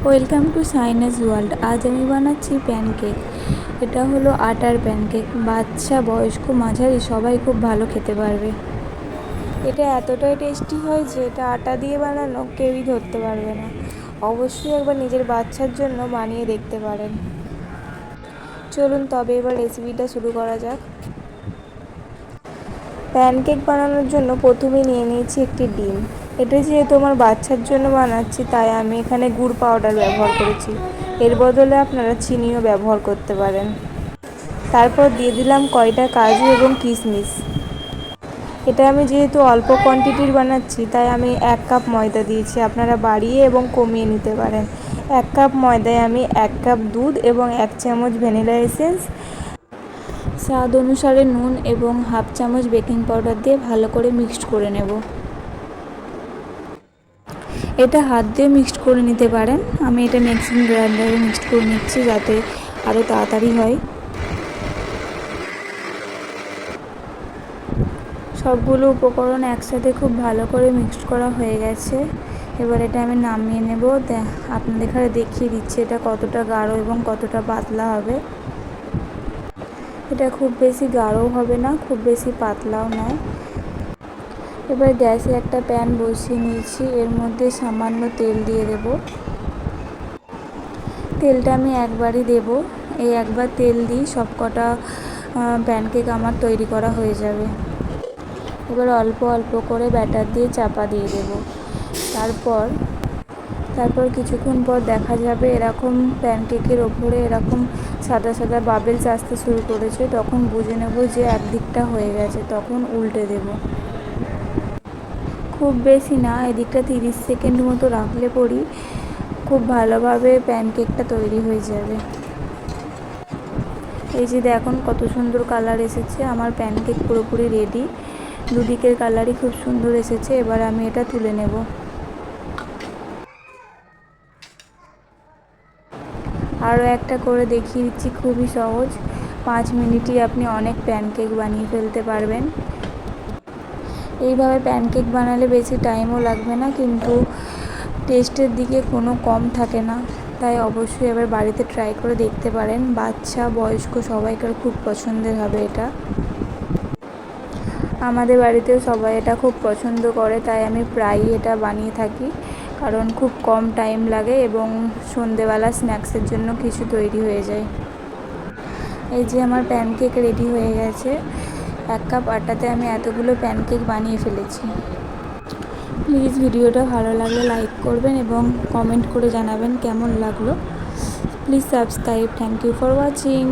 Welcome to sinus world. আজ আমি বানাচ্ছি প্যানকেক। এটা হলো আটার প্যানকেক। বাচ্চা, বয়স্ক, মাঝারি সবাই খুব ভালো খেতে পারবে। এটা এতটাই টেস্টি হয় যে এটা আটা দিয়ে বানানো কেউই ধরতে পারবে না। অবশ্যই একবার নিজের বাচ্চার জন্য বানিয়ে দেখতে পারেন। চলুন তবে এবার রেসিপিটা শুরু করা যাক। প্যানকেক বানানোর জন্য প্রথমেই নিয়ে নিয়েছি একটি ডিম। এটা যেহেতু আমার বাচ্চার জন্য বানাচ্ছি তাই আমি এখানে গুড় পাউডার ব্যবহার করেছি। এর বদলে আপনারা চিনিও ব্যবহার করতে পারেন। তারপর দিয়ে দিলাম কয়টা কাজু এবং কিশমিশ। এটা আমি যেহেতু অল্প কোয়ান্টিটির বানাচ্ছি তাই আমি 1 কাপ ময়দা দিয়েছি। আপনারা বাড়িয়ে এবং কমিয়ে নিতে পারেন। 1 কাপ ময়দায় আমি 1 কাপ দুধ এবং 1 চামচ ভ্যানিলা এসেন্স, স্বাদ অনুসারে নুন এবং হাফ চামচ বেকিং পাউডার দিয়ে ভালো করে মিক্সড করে নেব। এটা হাত দিয়ে মিক্সড করে নিতে পারেন। আমি এটা মিক্সিং গ্রাইন্ডারে মিক্সড করে নিচ্ছি যাতে আরও তাড়াতাড়ি হয়। সবগুলো উপকরণ একসাথে খুব ভালো করে মিক্সড করা হয়ে গেছে। এবার এটা আমি নামিয়ে নেব। আপনাদের এখানে দেখিয়ে দিচ্ছি এটা কতটা গাঢ় এবং কতটা পাতলা হবে। এটা খুব বেশি গাঢ়ও হবে না, খুব বেশি পাতলাও নয়। এবার গ্যাসে একটা প্যান বসিয়ে নিয়েছি। এর মধ্যে সামান্য তেল দিয়ে দেব। তেলটা আমি একবারই দেব। এই একবার তেল দিই সব কটা প্যানকেক আমার তৈরি করা হয়ে যাবে। এবার অল্প অল্প করে ব্যাটার দিয়ে চাপা দিয়ে দেব। তারপর কিছুক্ষণ পর দেখা যাবে এরকম প্যানকেকের ওপরে এরকম সাদা সাদা বাবেলস আসতে শুরু করেছে। তখন বুঝে নেব যে একদিকটা হয়ে গেছে, তখন উল্টে দেব। খুব বেশি না, এদিকটা 30 সেকেন্ড মতো রাখলে পরই খুব ভালোভাবে প্যানকেকটা তৈরি হয়ে যাবে। এই যে দেখুন কত সুন্দর কালার এসেছে। আমার প্যানকেক পুরোপুরি রেডি। দুদিকের কালারই খুব সুন্দর এসেছে। এবার আমি এটা তুলে নেব। আরও একটা করে দেখিয়ে দিচ্ছি, খুবই সহজ। 5 মিনিটই আপনি অনেক প্যানকেক বানিয়ে ফেলতে পারবেন। এইভাবে প্যানকেক বানালে বেশি টাইমও লাগবে না, কিন্তু টেস্টের দিকে কোনো কম থাকে না। তাই অবশ্যই এবার বাড়িতে ট্রাই করে দেখতে পারেন। বাচ্চা, বয়স্ক সবাইকার খুব পছন্দের হবে এটা। আমাদের বাড়িতেও সবাই এটা খুব পছন্দ করে, তাই আমি প্রায়ই এটা বানিয়ে থাকি। কারণ খুব কম টাইম লাগে এবং সন্ধেবেলা স্ন্যাক্সের জন্য কিছু তৈরি হয়ে যায়। এই যে আমার প্যানকেক রেডি হয়ে গেছে। 1 কাপ আটাতে আমি এতগুলো প্যানকেক বানিয়ে ফেলেছি। প্লিজ ভিডিওটা ভালো লাগলে লাইক করবেন এবং কমেন্ট করে জানাবেন কেমন লাগলো। Please subscribe. Thank you for watching.